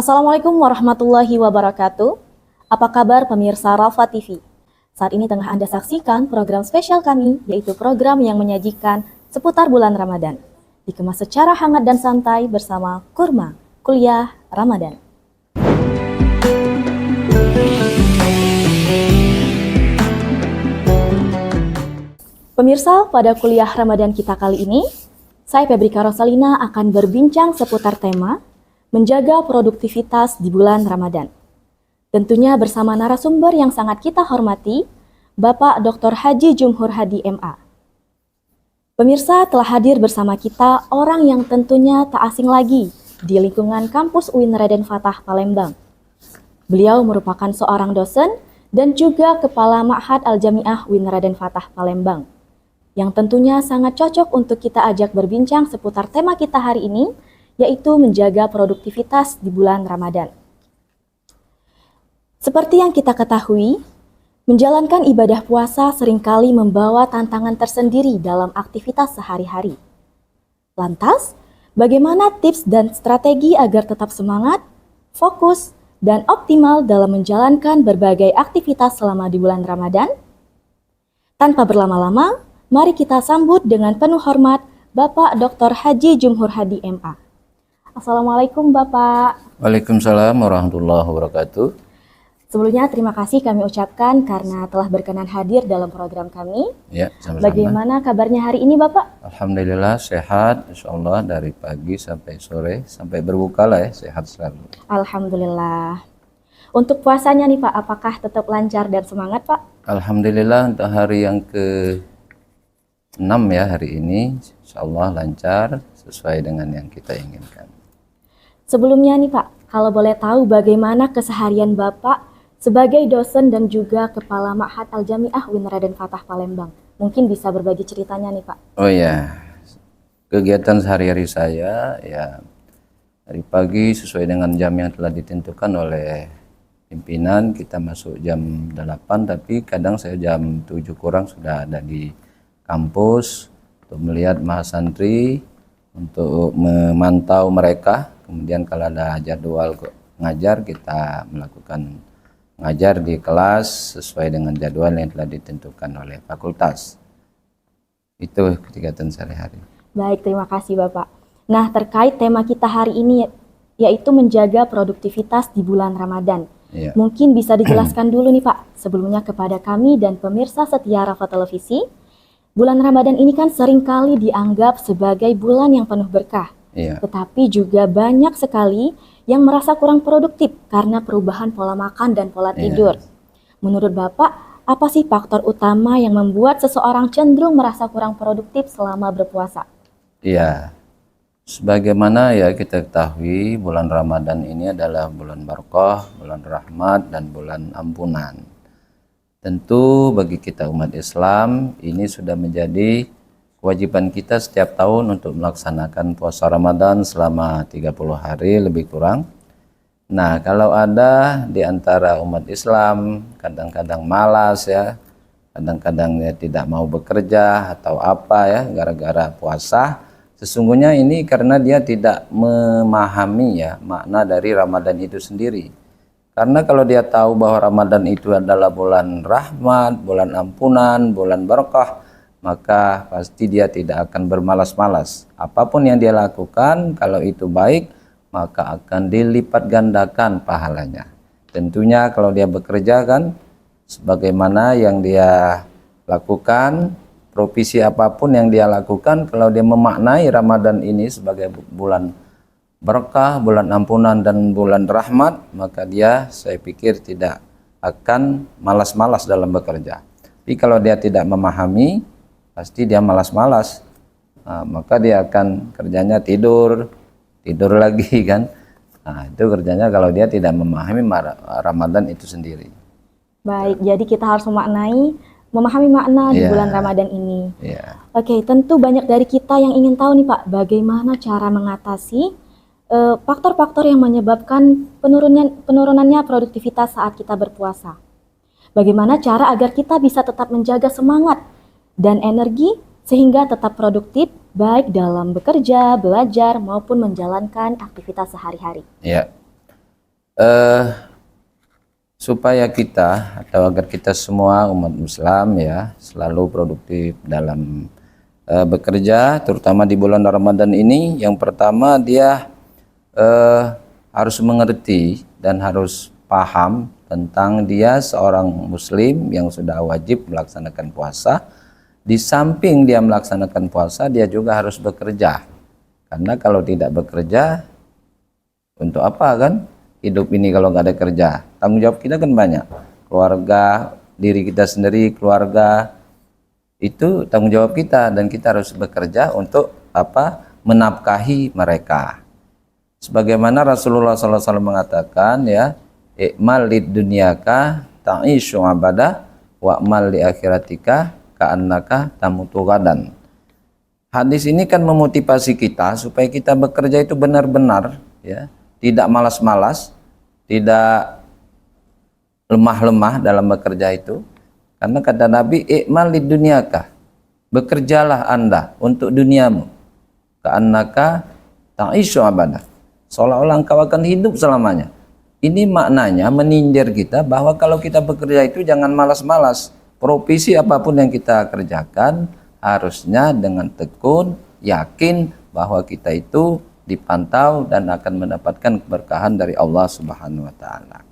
Assalamualaikum warahmatullahi wabarakatuh. Apa kabar pemirsa Rafa TV? Saat ini tengah Anda saksikan program spesial kami, yaitu program yang menyajikan seputar bulan Ramadan. Dikemas secara hangat dan santai bersama Kurma, Kuliah Ramadan. Pemirsa, pada kuliah Ramadan kita kali ini, saya Febrika Rosalina akan berbincang seputar tema menjaga produktivitas di bulan Ramadan. Tentunya bersama narasumber yang sangat kita hormati, Bapak Dr. Haji Jumhur Hadi MA. Pemirsa, telah hadir bersama kita orang yang tentunya tak asing lagi di lingkungan kampus UIN Raden Fatah Palembang. Beliau merupakan seorang dosen dan juga Kepala Ma'had Al-Jami'ah UIN Raden Fatah Palembang, yang tentunya sangat cocok untuk kita ajak berbincang seputar tema kita hari ini, yaitu menjaga produktivitas di bulan Ramadan. Seperti yang kita ketahui, menjalankan ibadah puasa seringkali membawa tantangan tersendiri dalam aktivitas sehari-hari. Lantas, bagaimana tips dan strategi agar tetap semangat, fokus, dan optimal dalam menjalankan berbagai aktivitas selama di bulan Ramadan? Tanpa berlama-lama, mari kita sambut dengan penuh hormat Bapak Dr. Haji Jumhur Hadi MA. Assalamualaikum Bapak. Waalaikumsalam warahmatullahi wabarakatuh. Sebelumnya terima kasih kami ucapkan karena telah berkenan hadir dalam program kami. Ya, sama-sama. Bagaimana kabarnya hari ini Bapak? Alhamdulillah sehat, insyaallah dari pagi sampai sore, sampai berbuka lah ya, sehat selalu. Alhamdulillah. Untuk puasanya nih Pak, apakah tetap lancar dan semangat Pak? Alhamdulillah untuk hari yang ke-6 ya hari ini, insyaallah lancar sesuai dengan yang kita inginkan. Sebelumnya nih Pak, kalau boleh tahu bagaimana keseharian Bapak sebagai dosen dan juga Kepala Ma'had Al-Jami'ah UIN Raden Fatah Palembang. Mungkin bisa berbagi ceritanya nih Pak. Oh ya, kegiatan sehari-hari saya ya dari pagi sesuai dengan jam yang telah ditentukan oleh pimpinan, kita masuk jam 8, tapi kadang saya jam 7 kurang sudah ada di kampus untuk melihat mahasantri, untuk memantau mereka. Kemudian kalau ada jadwal ngajar, kita melakukan ngajar di kelas sesuai dengan jadwal yang telah ditentukan oleh fakultas. Itu kegiatan sehari-hari. Baik, terima kasih Bapak. Nah, terkait tema kita hari ini yaitu menjaga produktivitas di bulan Ramadan. Ya. Mungkin bisa dijelaskan dulu nih Pak, sebelumnya kepada kami dan pemirsa setia Rafa Televisi. Bulan Ramadan ini kan seringkali dianggap sebagai bulan yang penuh berkah. Iya. Tetapi juga banyak sekali yang merasa kurang produktif karena perubahan pola makan dan pola tidur. Menurut Bapak, apa sih faktor utama yang membuat seseorang cenderung merasa kurang produktif selama berpuasa? Iya. Sebagaimana ya kita ketahui, bulan Ramadan ini adalah bulan barokah, bulan rahmat, dan bulan ampunan. Tentu bagi kita umat Islam, ini sudah menjadi kewajiban kita setiap tahun untuk melaksanakan puasa Ramadan selama 30 hari lebih kurang. Nah, kalau ada di antara umat Islam kadang-kadang malas ya, kadang-kadang ya tidak mau bekerja atau apa ya gara-gara puasa, sesungguhnya ini karena dia tidak memahami ya makna dari Ramadan itu sendiri. Karena kalau dia tahu bahwa Ramadan itu adalah bulan rahmat, bulan ampunan, bulan berkah, maka pasti dia tidak akan bermalas-malas. Apapun yang dia lakukan, kalau itu baik, maka akan dilipat gandakan pahalanya. Tentunya kalau dia bekerja kan, sebagaimana yang dia lakukan, profesi apapun yang dia lakukan, kalau dia memaknai Ramadan ini sebagai bulan berkah, bulan ampunan, dan bulan rahmat, maka dia, saya pikir, tidak akan malas-malas dalam bekerja. Tapi kalau dia tidak memahami, pasti dia malas-malas, maka dia akan kerjanya tidur lagi kan. Nah, itu kerjanya kalau dia tidak memahami Ramadan itu sendiri. Baik, jadi kita harus memahami makna di bulan Ramadan ini. Oke, tentu banyak dari kita yang ingin tahu nih Pak, bagaimana cara mengatasi faktor-faktor yang menyebabkan penurunannya produktivitas saat kita berpuasa. Bagaimana cara agar kita bisa tetap menjaga semangat dan energi sehingga tetap produktif baik dalam bekerja, belajar maupun menjalankan aktivitas sehari-hari. Ya. eh, supaya kita atau agar kita semua umat Islam ya selalu produktif dalam bekerja, terutama di bulan Ramadan ini. Yang pertama, dia harus mengerti dan harus paham tentang dia seorang muslim yang sudah wajib melaksanakan puasa. Di samping dia melaksanakan puasa, dia juga harus bekerja, karena kalau tidak bekerja, untuk apa kan hidup ini kalau nggak ada kerja? Tanggung jawab kita kan banyak, keluarga, diri kita sendiri, keluarga, itu tanggung jawab kita, dan kita harus bekerja untuk apa? Menafkahi mereka. Sebagaimana Rasulullah SAW mengatakan ya, ikmal lid dunyaka ta'ishu abadah wa'mal li akhiratika ka'annaka tamutu gadan. Hadis ini kan memotivasi kita supaya kita bekerja itu benar-benar ya, tidak malas-malas, tidak lemah-lemah dalam bekerja itu. Karena kata Nabi, ikmal lid dunyaka, bekerjalah Anda untuk duniamu, ka'annaka ta'ishu abadah, seolah-olah engkau akan hidup selamanya. Ini maknanya menindir kita bahwa kalau kita bekerja itu jangan malas-malas. Profesi apapun yang kita kerjakan harusnya dengan tekun, yakin bahwa kita itu dipantau dan akan mendapatkan keberkahan dari Allah Subhanahu wa taala.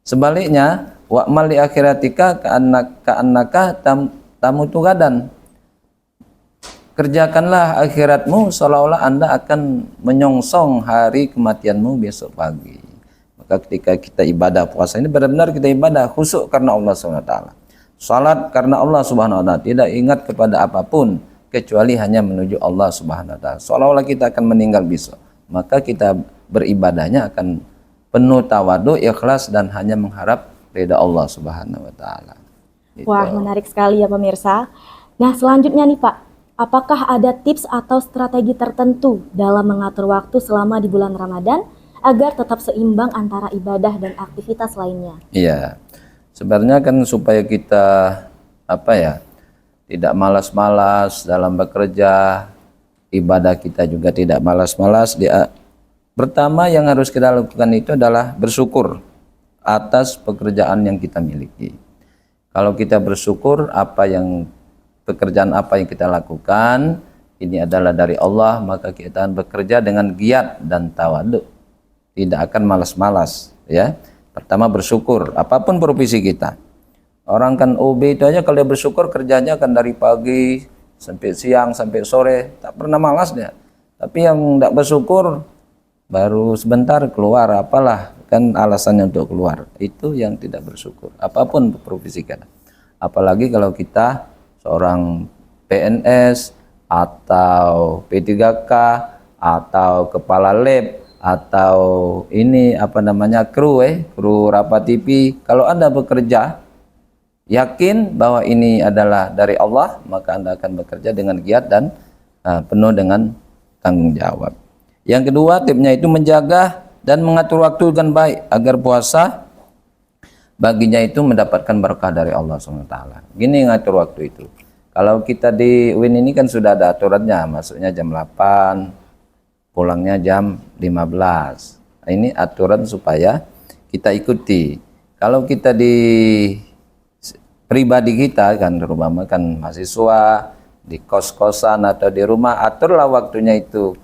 Sebaliknya, wa'mal li akhiratika ka'annaka tamutu gadan. Kerjakanlah akhiratmu seolah-olah Anda akan menyongsong hari kematianmu besok pagi. Maka ketika kita ibadah puasa ini benar-benar kita ibadah khusyuk karena Allah Subhanahu wa taala. Salat karena Allah Subhanahu wa taala, tidak ingat kepada apapun kecuali hanya menuju Allah Subhanahu wa taala. Seolah-olah kita akan meninggal besok. Maka kita beribadahnya akan penuh tawadu, ikhlas, dan hanya mengharap ridha Allah Subhanahu wa taala. Gitu. Wah, menarik sekali ya pemirsa. Nah, selanjutnya nih Pak, apakah ada tips atau strategi tertentu dalam mengatur waktu selama di bulan Ramadan agar tetap seimbang antara ibadah dan aktivitas lainnya? Iya. Sebenarnya kan supaya kita apa ya, tidak malas-malas dalam bekerja, ibadah kita juga tidak malas-malas. Pertama yang harus kita lakukan itu adalah bersyukur atas pekerjaan yang kita miliki. Kalau kita bersyukur pekerjaan apa yang kita lakukan ini adalah dari Allah, maka kita akan bekerja dengan giat dan tawadu, tidak akan malas-malas ya. Pertama bersyukur apapun profesi kita. Orang kan OB itu aja kalau dia bersyukur kerjanya kan dari pagi sampai siang sampai sore, tak pernah malas dia. Tapi yang tidak bersyukur baru sebentar keluar, apalah kan alasannya untuk keluar. Itu yang tidak bersyukur apapun profesi kita. Apalagi kalau kita seorang PNS atau P3K atau kepala lab atau ini apa namanya kru rapat TV. Kalau Anda bekerja yakin bahwa ini adalah dari Allah, maka Anda akan bekerja dengan giat dan penuh dengan tanggung jawab. Yang kedua, tipsnya itu menjaga dan mengatur waktu dengan baik agar puasa baginya itu mendapatkan berkah dari Allah SWT. Gini ngatur waktu itu. Kalau kita di UIN ini kan sudah ada aturannya, masuknya jam 8, pulangnya jam 15. Nah, ini aturan supaya kita ikuti. Kalau kita di pribadi kita kan, terutama kan mahasiswa, di kos-kosan atau di rumah, aturlah waktunya itu.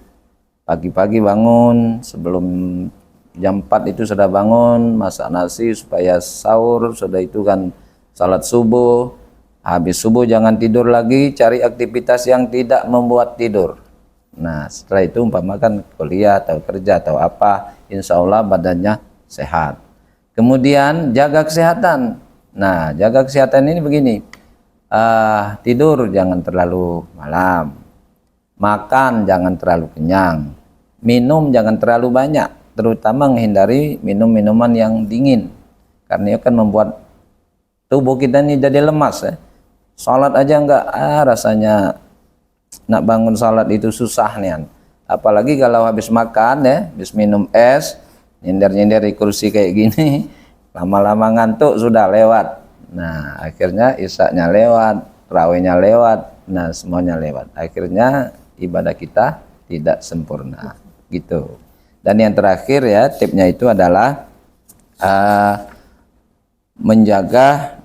Pagi-pagi bangun, sebelum jam 4 itu sudah bangun, masak nasi supaya sahur, sudah itu kan salat subuh. Habis subuh jangan tidur lagi, cari aktivitas yang tidak membuat tidur. Nah setelah itu umpamakan kuliah atau kerja atau apa, insya Allah badannya sehat. Kemudian jaga kesehatan. Nah jaga kesehatan ini begini, tidur jangan terlalu malam, makan jangan terlalu kenyang, minum jangan terlalu banyak, terutama menghindari minum-minuman yang dingin, karena itu kan membuat tubuh kita ini jadi lemas ya. Salat aja enggak, rasanya nak bangun salat itu susah nih. Apalagi kalau habis makan ya, habis minum es, nyender-nyender di kursi kayak gini, lama-lama ngantuk sudah lewat. Nah akhirnya isya-nya lewat, rawihnya lewat, nah semuanya lewat. Akhirnya ibadah kita tidak sempurna gitu. Dan yang terakhir ya, tipnya itu adalah eh, menjaga,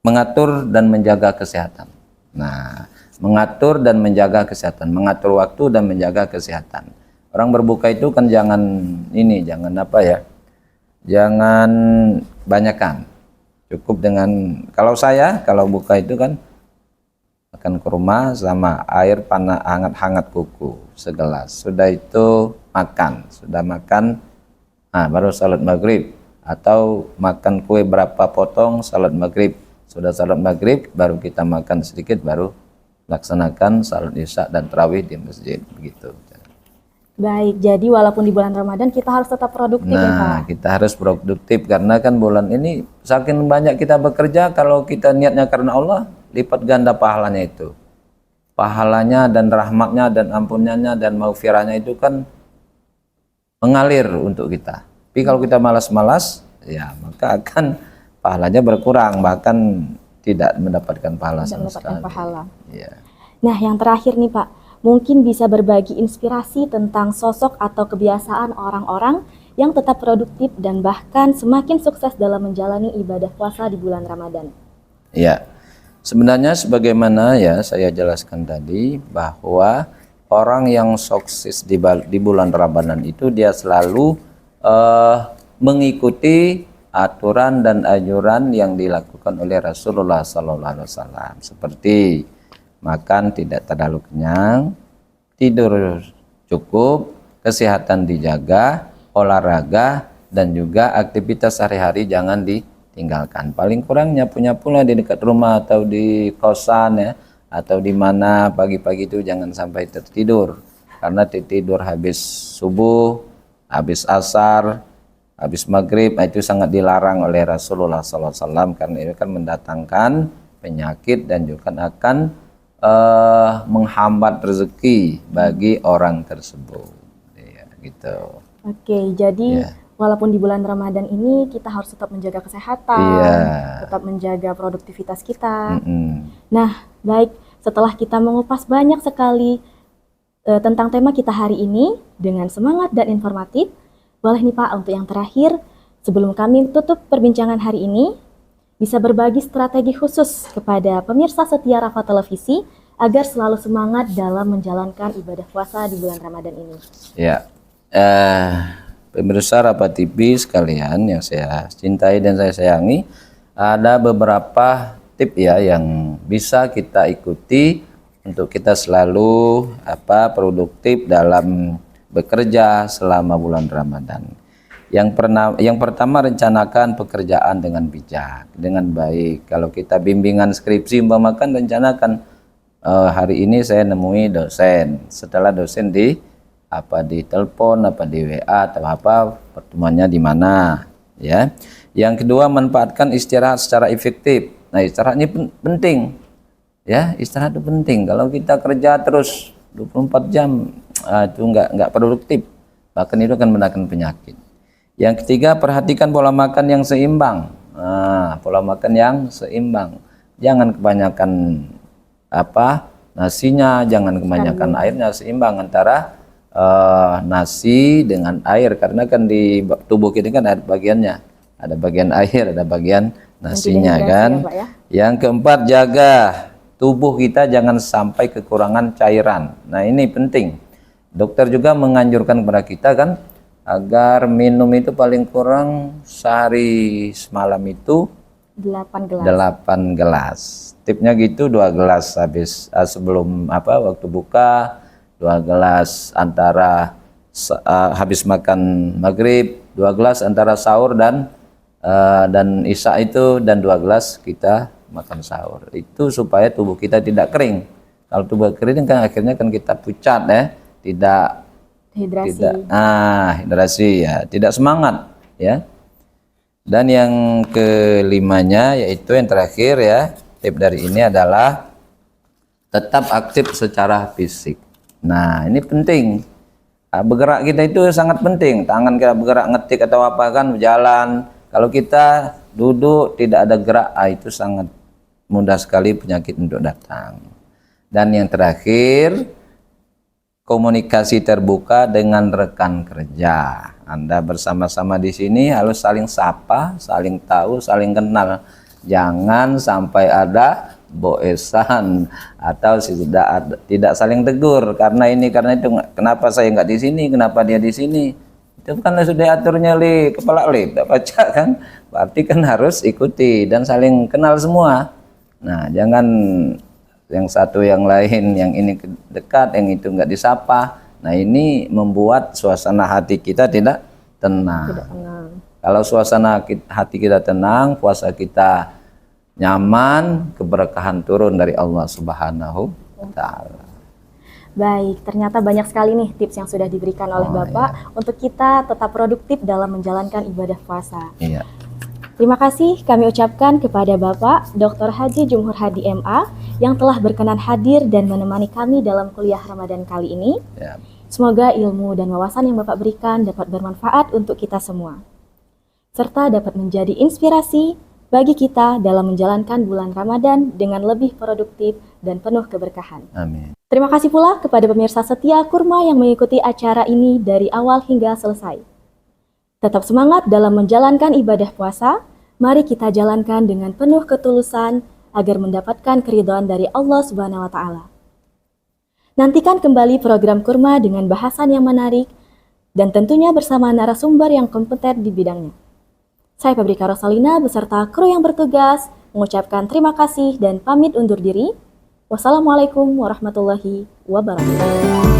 mengatur dan menjaga kesehatan. Nah, mengatur dan menjaga kesehatan, mengatur waktu dan menjaga kesehatan. Orang berbuka itu kan jangan ini, jangan apa ya, jangan banyakan. Cukup dengan, kalau saya kalau buka itu kan makan kurma sama air panas hangat-hangat kuku segelas. Sudah itu makan, sudah makan, nah baru salat maghrib, atau makan kue berapa potong salat maghrib. Sudah salat maghrib baru kita makan sedikit, baru laksanakan salat isya dan tarawih di masjid begitu. Baik, jadi walaupun di bulan Ramadan kita harus tetap produktif ya Pak. Nah, kita harus produktif karena kan bulan ini saking banyak kita bekerja, kalau kita niatnya karena Allah, lipat ganda pahalanya itu. Pahalanya dan rahmatnya dan ampunannya dan maghfirahnya itu kan mengalir untuk kita. Tapi kalau kita malas-malas, ya maka akan pahalanya berkurang, bahkan tidak mendapatkan pahala sama sekali. Pahala. Ya. Nah, yang terakhir nih Pak, mungkin bisa berbagi inspirasi tentang sosok atau kebiasaan orang-orang yang tetap produktif dan bahkan semakin sukses dalam menjalani ibadah puasa di bulan Ramadan. Ya, sebenarnya sebagaimana ya saya jelaskan tadi, bahwa orang yang sukses di bulan Ramadan itu dia selalu mengikuti aturan dan anjuran yang dilakukan oleh Rasulullah SAW, seperti makan tidak terlalu kenyang, tidur cukup, kesehatan dijaga, olahraga, dan juga aktivitas sehari-hari jangan ditinggalkan. Paling kurang nyapu-nyapu lah di dekat rumah atau di kosan ya, atau di mana pagi-pagi itu jangan sampai tertidur. Karena tidur habis subuh, habis asar, habis maghrib, itu sangat dilarang oleh Rasulullah SAW, karena itu kan mendatangkan penyakit dan juga akan menghambat rezeki bagi orang tersebut, ya, gitu. Oke, jadi Ya. walaupun di bulan Ramadan ini kita harus tetap menjaga kesehatan, Iya. tetap menjaga produktivitas kita. Mm-mm. Nah, baik, setelah kita mengupas banyak sekali tentang tema kita hari ini dengan semangat dan informatif, boleh nih Pak untuk yang terakhir, sebelum kami tutup perbincangan hari ini, bisa berbagi strategi khusus kepada pemirsa setia Rafa Televisi agar selalu semangat dalam menjalankan ibadah puasa di bulan Ramadan ini. Ya, pemirsa Rafa TV sekalian yang saya cintai dan saya sayangi, ada beberapa tip ya yang bisa kita ikuti untuk kita selalu produktif dalam bekerja selama bulan Ramadan. Yang pertama, rencanakan pekerjaan dengan bijak, dengan baik. Kalau kita bimbingan skripsi umpamakan, rencanakan hari ini saya nemui dosen. Setelah dosen di telepon, di WA atau pertemuannya di mana, ya. Yang kedua, manfaatkan istirahat secara efektif. Nah, istirahat ini penting. Ya, istirahat itu penting. Kalau kita kerja terus 24 jam, itu enggak produktif. Bahkan itu akan mendatangkan penyakit. Yang ketiga, perhatikan pola makan yang seimbang. Pola makan yang seimbang. Jangan kebanyakan nasinya, jangan kebanyakan airnya, seimbang antara nasi dengan air, karena kan di tubuh kita kan ada bagiannya, ada bagian air, ada bagian nasinya kan. Ya, Pak, ya? Yang keempat, jaga tubuh kita jangan sampai kekurangan cairan. Nah, ini penting. Dokter juga menganjurkan kepada kita kan, agar minum itu paling kurang sehari semalam itu 8 gelas. 8 gelas. Tipnya gitu, 2 gelas habis sebelum waktu buka, 2 gelas antara habis makan maghrib, 2 gelas antara sahur dan isya itu, dan 2 gelas kita makan sahur. Itu supaya tubuh kita tidak kering. Kalau tubuh kering kan akhirnya kan kita pucat ya, tidak hidrasi ya, tidak semangat ya. Dan yang kelimanya, yaitu yang terakhir ya, tip dari ini adalah tetap aktif secara fisik. Nah, ini penting. Bergerak kita itu sangat penting. Tangan kita bergerak, ngetik atau apa kan, berjalan. Kalau kita duduk tidak ada gerak, itu sangat mudah sekali penyakit untuk datang. Dan yang terakhir, komunikasi terbuka dengan rekan kerja. Anda bersama-sama di sini harus saling sapa, saling tahu, saling kenal. Jangan sampai ada boesan atau tidak saling tegur karena ini karena itu. Kenapa saya nggak di sini? Kenapa dia di sini? Itu kan sudah aturnya kepala tidak baca kan? Berarti kan harus ikuti dan saling kenal semua. Nah, jangan yang satu yang lain, yang ini dekat, yang itu nggak disapa. Nah, ini membuat suasana hati kita tidak tenang. Kalau suasana hati kita tenang, puasa kita nyaman, keberkahan turun dari Allah Subhanahu wa Ta'ala. Baik, ternyata banyak sekali nih tips yang sudah diberikan oleh Bapak untuk kita tetap produktif dalam menjalankan ibadah puasa. Iya. Terima kasih kami ucapkan kepada Bapak Dr. Haji Jumhur Hadi MA yang telah berkenan hadir dan menemani kami dalam kuliah Ramadan kali ini. Ya. Semoga ilmu dan wawasan yang Bapak berikan dapat bermanfaat untuk kita semua, serta dapat menjadi inspirasi bagi kita dalam menjalankan bulan Ramadan dengan lebih produktif dan penuh keberkahan. Amin. Terima kasih pula kepada pemirsa setia Kurma yang mengikuti acara ini dari awal hingga selesai. Tetap semangat dalam menjalankan ibadah puasa. Mari kita jalankan dengan penuh ketulusan agar mendapatkan keridhaan dari Allah Subhanahu wa Ta'ala. Nantikan kembali program Kurma dengan bahasan yang menarik dan tentunya bersama narasumber yang kompeten di bidangnya. Saya Febrika Rosalina beserta kru yang bertugas mengucapkan terima kasih dan pamit undur diri. Wassalamualaikum warahmatullahi wabarakatuh.